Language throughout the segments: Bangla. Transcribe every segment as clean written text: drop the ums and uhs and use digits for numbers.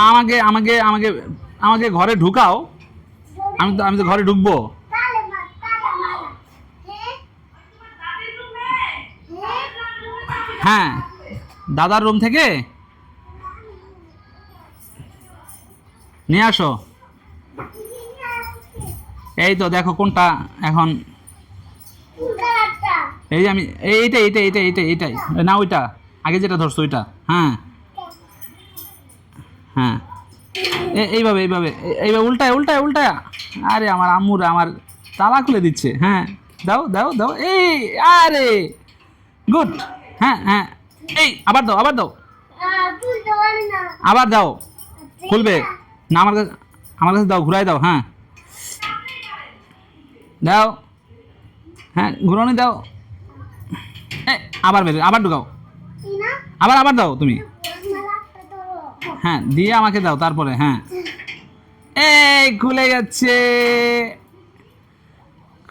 আমাকে আমাকে আমাকে আমাকে ঘরে ঢুকাও। আমি তো ঘরে ঢুকবো। হ্যাঁ, দাদার রুম থেকে নিয়ে আসো। এই তো দেখো কোনটা এখন। এই যে আমি এইটাই এইটাই এইটাই এইটাই এইটাই না, ওইটা আগে যেটা ধরছো ওইটা। হ্যাঁ হ্যাঁ, এইভাবে এইভাবে এইভাবে উল্টায় উল্টায় উল্টায়। আরে আমার আম্মুরা আমার তালা খুলে দিচ্ছে। হ্যাঁ, দাও দাও দাও, এই আরে গুড। হ্যাঁ হ্যাঁ, এই আবার দাও আবার দাও আবার দাও, খুলবে না। আমার কাছে দাও, ঘুরাই দাও। হ্যাঁ দাও, হ্যাঁ ঘুরানি দাও। আবার বেরো, আবার ঢুকাও, আবার আবার দাও তুমি। হ্যাঁ দিয়ে আমাকে দাও তারপরে। হ্যাঁ, এই খুলে গেছে,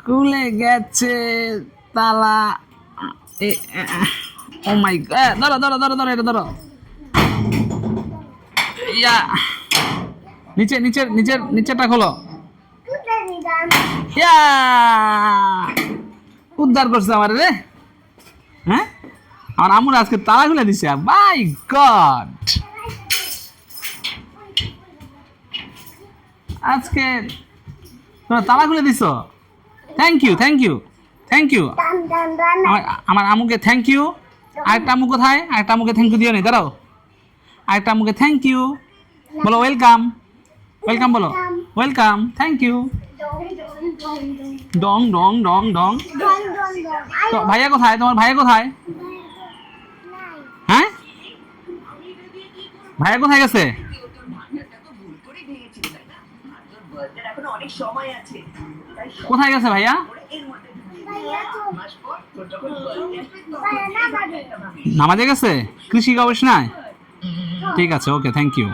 খুলে গেছে তালা। ও মাই গড, ধরো ধরো ধরো ধরো, এটা ধরো। ইয়া, নিচে নিচের নিচের নিচেরটা খোলো। ইয়া, উদ্ধার করছে আমার রে। হ্যাঁ, আমার আম্মুর আজকে তালা খুলে দিছে। মাই গড, আজকে তোমরা তালা খুলে দিছো। Thank you thank you thank you. আমার আম্মুকে থ্যাংক ইউ। আরেকটা আম্মু কোথায়? আরেকটা আম্মুকে থ্যাংক ইউ দিও নি, দাঁড়াও। আরেকটা আম্মুকে থ্যাংক ইউ বলো। ওয়েলকাম, ওয়েলকাম বলো। Welcome, thank you. ডং ডং ডং ডং। তো ভাইয়া কোথায়? তোমার ভাইয়া কোথায়? হ্যাঁ, ভাইয়া কোথায় গেছে? কোথায় গেছে ভাইয়া? নামাজে গেছে, কৃষি গবেষণায়। ঠিক আছে, ওকে, থ্যাংক ইউ।